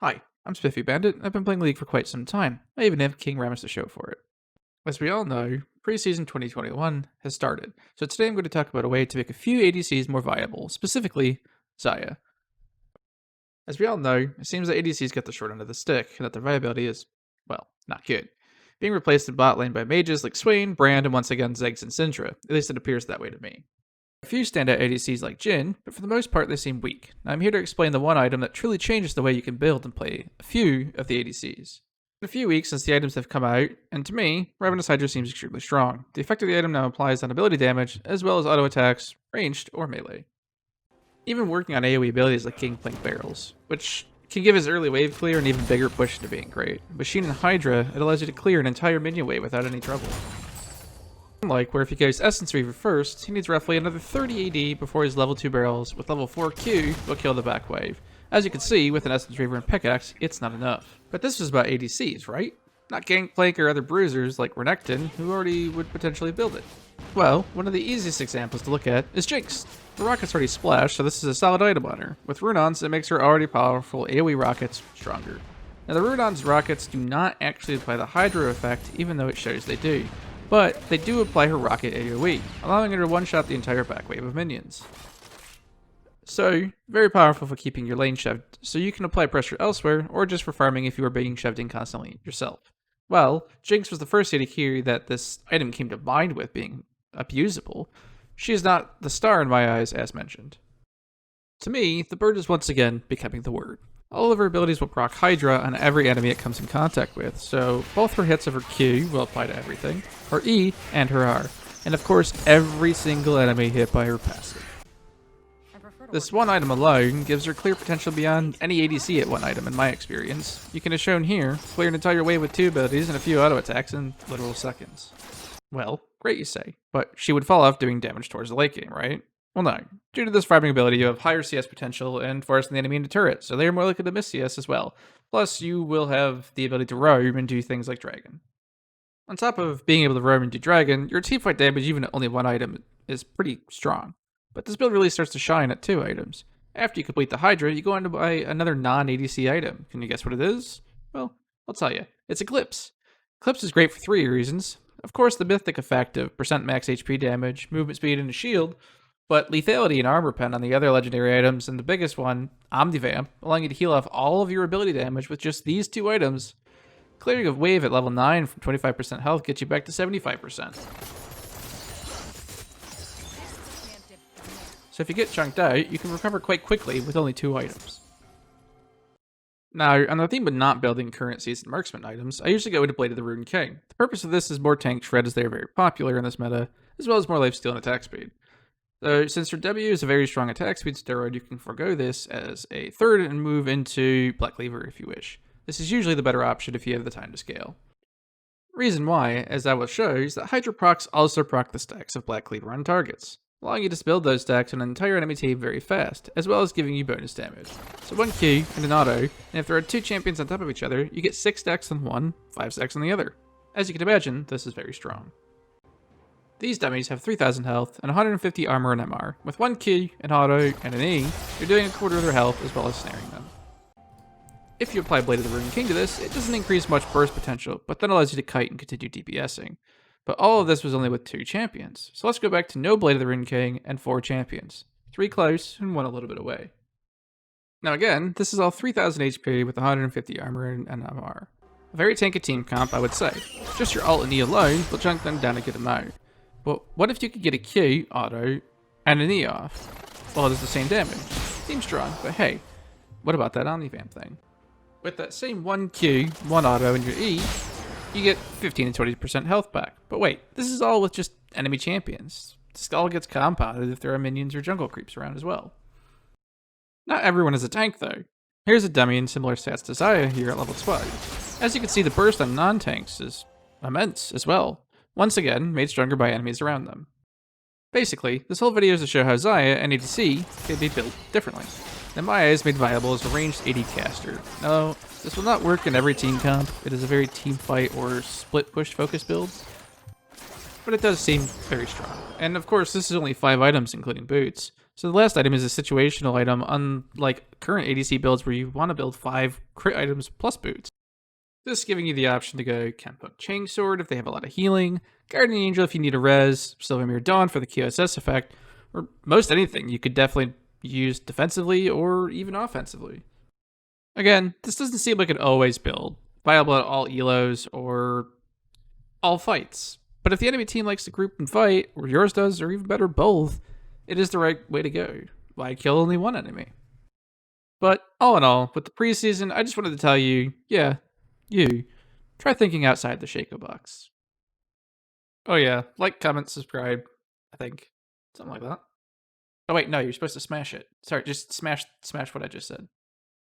Hi, I'm Spiffy Bandit. I've been playing League for quite some time. I even have King Rammus to show for it. As we all know, preseason 2021 has started, so today I'm going to talk about a way to make a few ADCs more viable, specifically Xayah. As we all know, it seems that ADCs get the short end of the stick, and that their viability is, well, not good. Being replaced in bot lane by mages like Swain, Brand, and once again Ziggs and Syndra, at least it appears that way to me. A few standout ADCs like Jhin, but for the most part they seem weak. Now I'm here to explain the one item that truly changes the way you can build and play a few of the ADCs. It's been a few weeks since the items have come out, and to me, Ravenous Hydra seems extremely strong. The effect of the item now applies on ability damage, as well as auto attacks, ranged or melee. Even working on AoE abilities like Gangplank Barrels, which can give his early wave clear an even bigger push into being great. Machine and Hydra, it allows you to clear an entire minion wave without any trouble. Unlike where if he goes Essence Reaver first, he needs roughly another 30 AD before his level 2 barrels with level 4 Q will kill the back wave. As you can see, with an Essence Reaver and Pickaxe, it's not enough. But this was about ADCs, right? Not Gangplank or other bruisers like Renekton, who already would potentially build it. Well, one of the easiest examples to look at is Jinx. The rocket's already splashed, so this is a solid item on her. With Runons, it makes her already powerful AoE rockets stronger. Now the Runons rockets do not actually apply the Hydra effect, even though it shows they do. But they do apply her rocket AoE, allowing her to one-shot the entire back wave of minions. So, very powerful for keeping your lane shoved, so you can apply pressure elsewhere, or just for farming if you are being shoved in constantly yourself. Well, Jinx was the first AD that this item came to mind with being abusable. She is not the star in my eyes, as mentioned. To me, the bird is once again becoming the word. All of her abilities will proc Hydra on every enemy it comes in contact with, so both her hits of her Q will apply to everything, her E and her R, and of course every single enemy hit by her passive. This one item alone gives her clear potential beyond any ADC at one item in my experience. You can, as shown here, clear an entire wave with 2 abilities and a few auto attacks in literal seconds. Well, great you say, but she would fall off doing damage towards the late game, right? Well, no. Due to this farming ability, you have higher CS potential and forcing the enemy into turret, so they are more likely to miss CS as well. Plus, you will have the ability to roam and do things like Dragon. On top of being able to roam and do Dragon, your teamfight damage even at only one item is pretty strong. But this build really starts to shine at 2 items. After you complete the Hydra, you go on to buy another non-ADC item. Can you guess what it is? Well, I'll tell you. It's Eclipse. Eclipse is great for 3 reasons. Of course, the mythic effect of percent max HP damage, movement speed, and a shield, but lethality and armor pen on the other legendary items, and the biggest one, Omnivamp, allowing you to heal off all of your ability damage with just these 2 items. Clearing of wave at level 9 from 25% health gets you back to 75%. So if you get chunked out, you can recover quite quickly with only 2 items. Now, on the theme of not building current season marksman items, I usually go into Blade of the Ruined King. The purpose of this is more tank shred as they are very popular in this meta, as well as more lifesteal and attack speed. So, since her W is a very strong attack speed steroid, you can forego this as a third and move into Black Cleaver if you wish. This is usually the better option if you have the time to scale. Reason why, as I will show, is that Hydra procs also proc the stacks of Black Cleaver on targets, allowing you to build those stacks on an entire enemy team very fast, as well as giving you bonus damage. So 1 Q and an auto, and if there are 2 champions on top of each other, you get 6 stacks on one, 5 stacks on the other. As you can imagine, this is very strong. These dummies have 3000 health and 150 armor and MR. With 1 Q, an auto, and an E, you're doing a quarter of their health as well as snaring them. If you apply Blade of the Ruined King to this, it doesn't increase much burst potential, but that allows you to kite and continue DPSing. But all of this was only with 2 champions, so let's go back to no Blade of the Ruined King and 4 champions. 3 close and 1 a little bit away. Now again, this is all 3000 HP with 150 armor and MR. A very tanky team comp, I would say. Just your ult and E alone will chunk them down a good amount. But what if you could get a Q, auto, and an E off? Well, it does the same damage. Seems strong, but hey, what about that Omnivamp thing? With that same 1 Q, 1 auto, and your E, you get 15 and 20% health back. But wait, this is all with just enemy champions. This all gets compounded if there are minions or jungle creeps around as well. Not everyone is a tank though. Here's a dummy in similar stats to Xayah here at level 12. As you can see, the burst on non-tanks is immense as well. Once again, made stronger by enemies around them. Basically, this whole video is to show how Xayah and ADC can be built differently. And my is made viable as a ranged AD caster. No, this will not work in every team comp. It is a very team fight or split push focus build. But it does seem very strong. And of course, this is only 5 items including boots. So the last item is a situational item, unlike current ADC builds where you want to build 5 crit items plus boots. This is giving you the option to go Kenpo Chainsword if they have a lot of healing, Guardian Angel if you need a res, Silvermere Dawn for the QSS effect, or most anything you could definitely use defensively or even offensively. Again, this doesn't seem like an always build, viable at all elos or all fights. But if the enemy team likes to group and fight, or yours does, or even better, both, it is the right way to go. Why kill only one enemy? But all in all, with the preseason, I just wanted to tell you, yeah, you, try thinking outside the Shaco box. Oh yeah, like, comment, subscribe, I think. Something like that. Oh wait, no, you're supposed to smash it. Sorry, just smash what I just said.